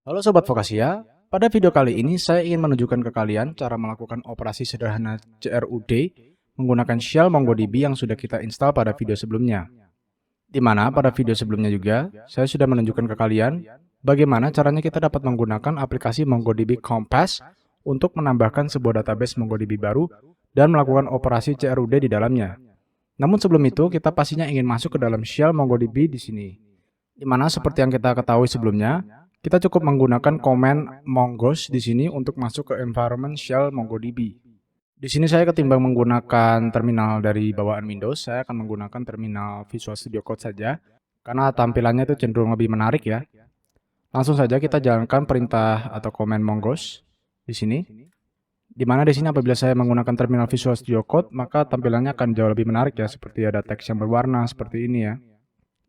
Halo Sobat Vokasia, pada video kali ini saya ingin menunjukkan ke kalian cara melakukan operasi sederhana CRUD menggunakan shell MongoDB yang sudah kita install pada video sebelumnya. Di mana pada video sebelumnya juga, saya sudah menunjukkan ke kalian bagaimana caranya kita dapat menggunakan aplikasi MongoDB Compass untuk menambahkan sebuah database MongoDB baru dan melakukan operasi CRUD di dalamnya. Namun sebelum itu, kita pastinya ingin masuk ke dalam shell MongoDB di sini. Di mana seperti yang kita ketahui sebelumnya, kita cukup menggunakan command mongoose di sini untuk masuk ke environment shell MongoDB. Di sini saya ketimbang menggunakan terminal dari bawaan Windows, saya akan menggunakan terminal Visual Studio Code saja, karena tampilannya itu cenderung lebih menarik ya. Langsung saja kita jalankan perintah atau command mongoose di sini. Di mana di sini apabila saya menggunakan terminal Visual Studio Code, maka tampilannya akan jauh lebih menarik ya, seperti ada teks yang berwarna seperti ini ya.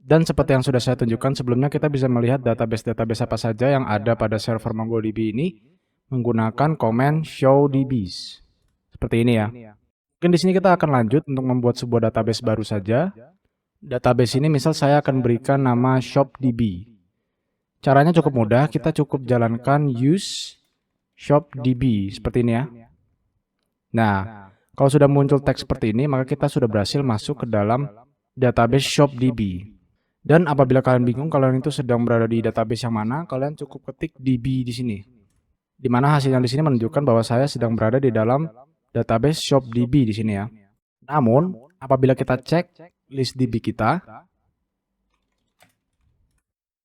Dan seperti yang sudah saya tunjukkan sebelumnya, kita bisa melihat database-database apa saja yang ada pada server MongoDB ini menggunakan command show dbs. Seperti ini ya. Mungkin di sini kita akan lanjut untuk membuat sebuah database baru saja. Database ini misal saya akan berikan nama shopdb. Caranya cukup mudah, kita cukup jalankan use shopdb seperti ini ya. Nah, kalau sudah muncul teks seperti ini, maka kita sudah berhasil masuk ke dalam database shopdb. Dan apabila kalian bingung kalian itu sedang berada di database yang mana, kalian cukup ketik db di sini. Di mana hasilnya di sini menunjukkan bahwa saya sedang berada di dalam database shopdb di sini ya. Namun, apabila kita cek list db kita,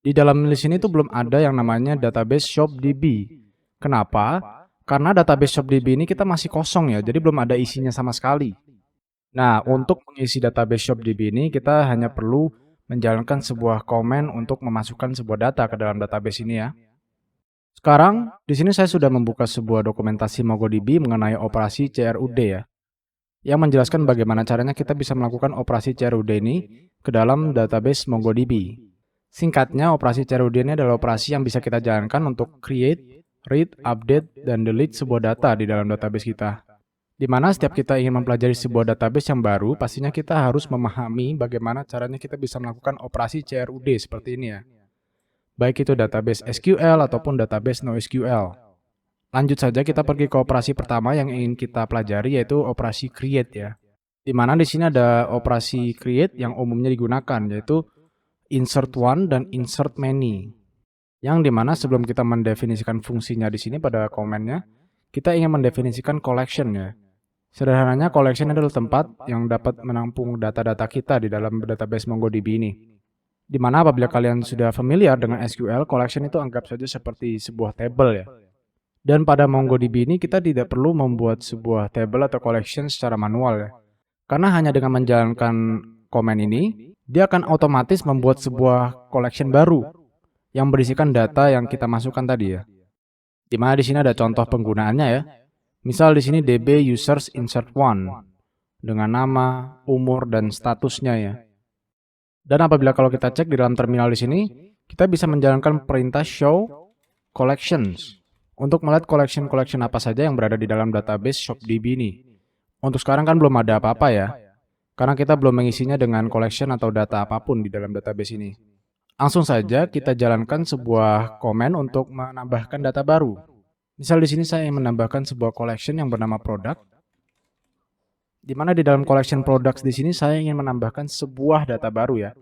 di dalam list ini tuh belum ada yang namanya database shopdb. Kenapa? Karena database shopdb ini kita masih kosong ya, jadi belum ada isinya sama sekali. Nah, untuk mengisi database shopdb ini kita hanya perlu menjalankan sebuah command untuk memasukkan sebuah data ke dalam database ini ya. Sekarang, di sini saya sudah membuka sebuah dokumentasi MongoDB mengenai operasi CRUD ya, yang menjelaskan bagaimana caranya kita bisa melakukan operasi CRUD ini ke dalam database MongoDB. Singkatnya, operasi CRUD ini adalah operasi yang bisa kita jalankan untuk create, read, update, dan delete sebuah data di dalam database kita. Di mana setiap kita ingin mempelajari sebuah database yang baru, pastinya kita harus memahami bagaimana caranya kita bisa melakukan operasi CRUD seperti ini ya. Baik itu database SQL ataupun database NoSQL. Lanjut saja kita pergi ke operasi pertama yang ingin kita pelajari, yaitu operasi create ya. Di mana di sini ada operasi create yang umumnya digunakan, yaitu insert one dan insert many. Yang dimana sebelum kita mendefinisikan fungsinya di sini pada komennya, kita ingin mendefinisikan collection ya. Sederhananya, collection adalah tempat yang dapat menampung data-data kita di dalam database MongoDB ini. Di mana apabila kalian sudah familiar dengan SQL, collection itu anggap saja seperti sebuah table ya. Dan pada MongoDB ini kita tidak perlu membuat sebuah table atau collection secara manual ya. Karena hanya dengan menjalankan command ini, dia akan otomatis membuat sebuah collection baru yang berisikan data yang kita masukkan tadi ya. Di mana di sini ada contoh penggunaannya ya. Misal di sini db users insert one dengan nama, umur, dan statusnya ya. Dan apabila kalau kita cek di dalam terminal di sini, kita bisa menjalankan perintah show collections untuk melihat collection apa saja yang berada di dalam database shopdb ini. Untuk sekarang kan belum ada apa-apa ya, karena kita belum mengisinya dengan collection atau data apapun di dalam database ini. Langsung saja kita jalankan sebuah command untuk menambahkan data baru. Misal di sini saya ingin menambahkan sebuah collection yang bernama product, di mana di dalam collection products di sini saya ingin menambahkan sebuah data baru ya.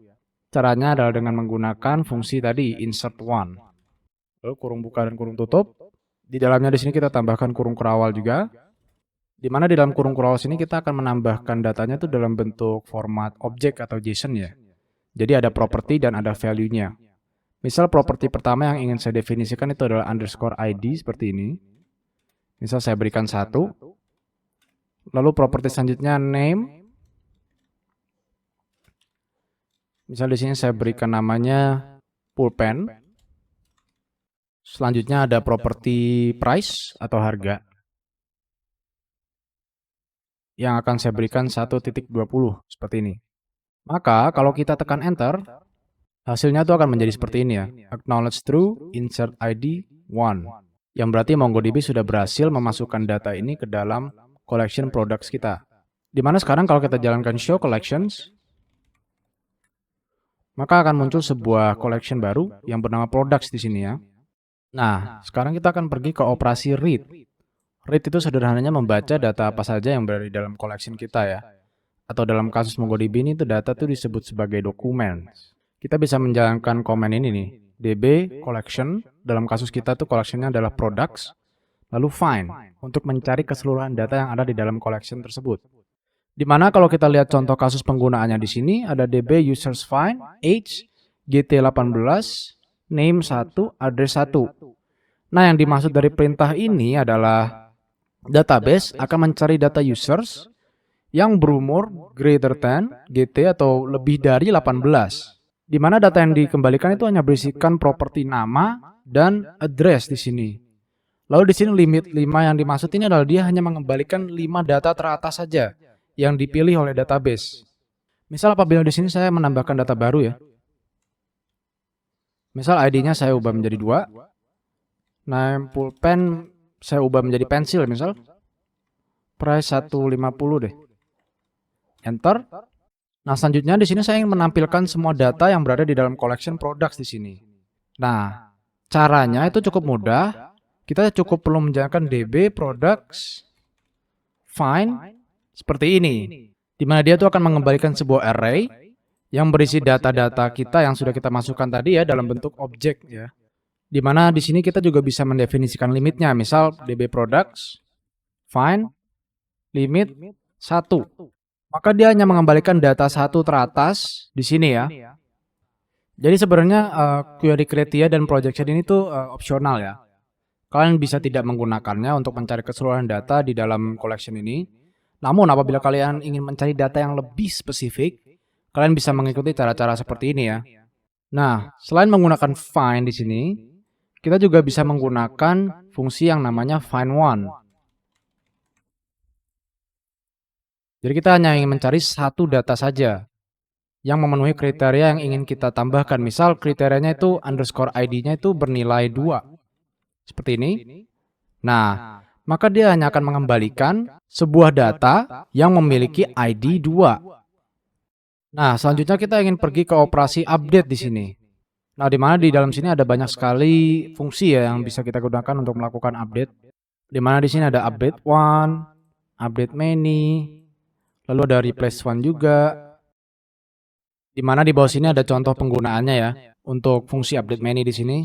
Caranya adalah dengan menggunakan fungsi tadi insert one. Lalu kurung buka dan kurung tutup. Di dalamnya di sini kita tambahkan kurung kurawal juga. Di mana di dalam kurung kurawal sini kita akan menambahkan datanya itu dalam bentuk format objek atau JSON ya. Jadi ada property dan ada value-nya. Misal properti pertama yang ingin saya definisikan itu adalah underscore ID seperti ini. Misal saya berikan 1. Lalu properti selanjutnya name. Misal di sini saya berikan namanya pulpen. Selanjutnya ada properti price atau harga, yang akan saya berikan 1.20 seperti ini. Maka kalau kita tekan enter, hasilnya itu akan menjadi seperti ini ya. Acknowledge true, insert ID 1. Yang berarti MongoDB sudah berhasil memasukkan data ini ke dalam collection products kita. Dimana sekarang kalau kita jalankan show collections, maka akan muncul sebuah collection baru yang bernama products di sini ya. Nah, sekarang kita akan pergi ke operasi read. Read itu sederhananya membaca data apa saja yang berada di dalam collection kita ya. Atau dalam kasus MongoDB ini itu data itu disebut sebagai dokumen. Kita bisa menjalankan komen ini nih, db collection, dalam kasus kita tuh collectionnya adalah products, lalu find, untuk mencari keseluruhan data yang ada di dalam collection tersebut. Dimana kalau kita lihat contoh kasus penggunaannya di sini, ada db users find, age, gt18, name 1, address 1. Nah, yang dimaksud dari perintah ini adalah database akan mencari data users yang berumur greater than GT atau lebih dari 18. Di mana data yang dikembalikan itu hanya berisikan properti nama dan address di sini. Lalu di sini limit 5 yang dimaksud ini adalah dia hanya mengembalikan 5 data teratas saja yang dipilih oleh database. Misal apabila di sini saya menambahkan data baru ya. Misal ID-nya saya ubah menjadi 2. Name pulpen saya ubah menjadi pensil misal. Price 150 deh. Enter. Nah, selanjutnya di sini saya ingin menampilkan semua data yang berada di dalam collection products di sini. Nah, caranya itu cukup mudah. Kita cukup perlu menjalankan db products find seperti ini. Di mana dia tuh akan mengembalikan sebuah array yang berisi data-data kita yang sudah kita masukkan tadi ya dalam bentuk objek ya. Di mana di sini kita juga bisa mendefinisikan limitnya. Misal db products find limit 1. Maka dia hanya mengembalikan data 1 teratas di sini ya. Jadi sebenarnya query criteria dan projection ini tuh opsional ya. Kalian bisa tidak menggunakannya untuk mencari keseluruhan data di dalam collection ini. Namun apabila kalian ingin mencari data yang lebih spesifik, kalian bisa mengikuti cara-cara seperti ini ya. Nah, selain menggunakan find di sini, kita juga bisa menggunakan fungsi yang namanya find one. Jadi kita hanya ingin mencari satu data saja yang memenuhi kriteria yang ingin kita tambahkan. Misal kriterianya itu underscore ID-nya itu bernilai 2. Seperti ini. Nah, maka dia hanya akan mengembalikan sebuah data yang memiliki ID 2. Nah, selanjutnya kita ingin pergi ke operasi update di sini. Nah, di mana di dalam sini ada banyak sekali fungsi ya yang bisa kita gunakan untuk melakukan update. Di mana di sini ada update one, update many, lalu ada replace one juga. Di mana di bawah sini ada contoh penggunaannya ya untuk fungsi update many di sini.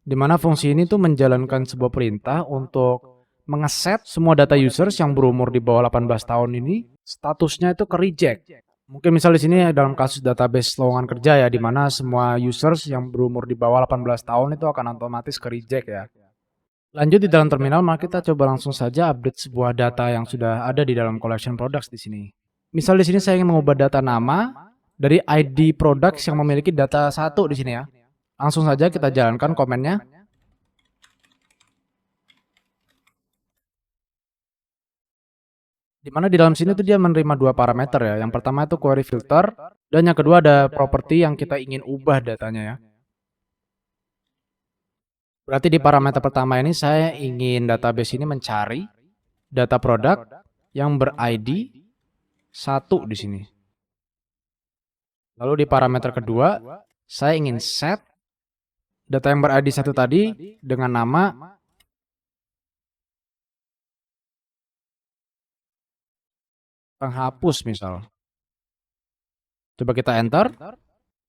Di mana fungsi ini tuh menjalankan sebuah perintah untuk mengeset semua data users yang berumur di bawah 18 tahun ini statusnya itu ke reject. Mungkin misal di sini dalam kasus database lowongan kerja ya, di mana semua users yang berumur di bawah 18 tahun itu akan otomatis ke reject ya. Lanjut di dalam terminal, maka kita coba langsung saja update sebuah data yang sudah ada di dalam collection products di sini. Misal di sini saya ingin mengubah data nama dari ID products yang memiliki data 1 di sini ya. Langsung saja kita jalankan komennya. Di mana di dalam sini tuh dia menerima 2 parameter ya. Yang pertama itu query filter dan yang kedua ada properti yang kita ingin ubah datanya ya. Berarti di parameter pertama ini saya ingin database ini mencari data produk yang ber-ID 1 di sini. Lalu di parameter kedua saya ingin set data yang ber-ID 1 tadi dengan nama penghapus misal. Coba kita enter.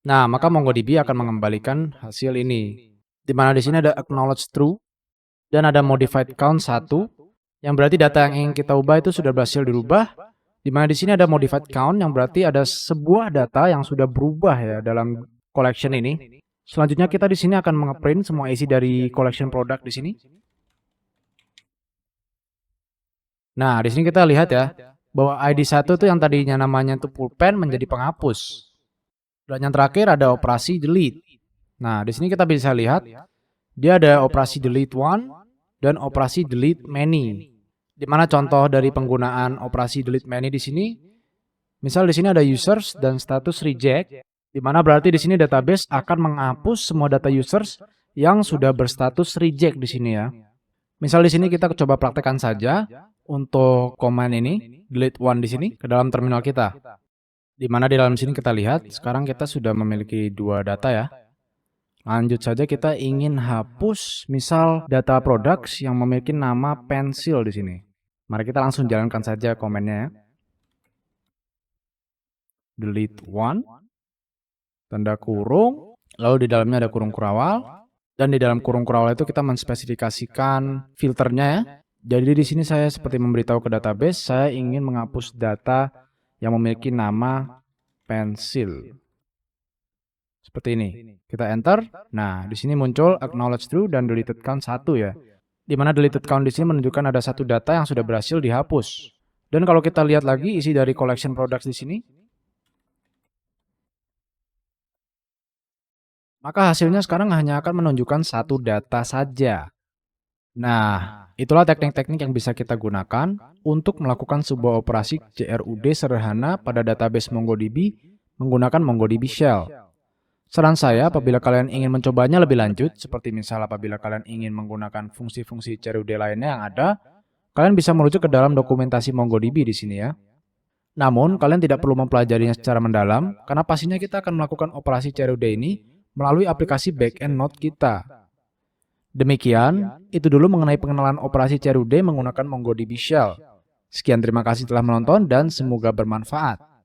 Nah, maka MongoDB akan mengembalikan hasil ini. Di mana di sini ada acknowledge true dan ada modified count 1 yang berarti data yang ingin kita ubah itu sudah berhasil dirubah. Di mana di sini ada modified count yang berarti ada sebuah data yang sudah berubah ya dalam collection ini. Selanjutnya kita di sini akan mengeprint semua isi dari collection product di sini. Nah, di sini kita lihat ya bahwa ID 1 itu yang tadinya namanya itu pulpen menjadi penghapus. Dan yang terakhir ada operasi delete. Nah, di sini kita bisa lihat dia ada operasi delete one dan operasi delete many. Di mana contoh dari penggunaan operasi delete many di sini, misal di sini ada users dan status reject, di mana berarti di sini database akan menghapus semua data users yang sudah berstatus reject di sini ya. Misal di sini kita coba praktekkan saja untuk command ini delete one di sini ke dalam terminal kita. Di mana di dalam sini kita lihat sekarang kita sudah memiliki 2 data ya. Lanjut saja, kita ingin hapus misal data products yang memiliki nama pensil di sini. Mari kita langsung jalankan saja komennya ya. Delete one, tanda kurung, lalu di dalamnya ada kurung kurawal, dan di dalam kurung kurawal itu kita menspesifikasikan filternya ya. Jadi di sini saya seperti memberitahu ke database, saya ingin menghapus data yang memiliki nama pensil. Seperti ini. Kita enter. Nah, di sini muncul acknowledge true dan deleted count 1 ya. Di mana deleted count di sini menunjukkan ada satu data yang sudah berhasil dihapus. Dan kalau kita lihat lagi isi dari collection products di sini, maka hasilnya sekarang hanya akan menunjukkan satu data saja. Nah, itulah teknik-teknik yang bisa kita gunakan untuk melakukan sebuah operasi CRUD sederhana pada database MongoDB menggunakan MongoDB Shell. Saran saya apabila kalian ingin mencobanya lebih lanjut, seperti misal apabila kalian ingin menggunakan fungsi-fungsi CRUD lainnya yang ada, kalian bisa merujuk ke dalam dokumentasi MongoDB di sini ya. Namun, kalian tidak perlu mempelajarinya secara mendalam, karena pastinya kita akan melakukan operasi CRUD ini melalui aplikasi backend Node kita. Demikian, itu dulu mengenai pengenalan operasi CRUD menggunakan MongoDB Shell. Sekian, terima kasih telah menonton dan semoga bermanfaat.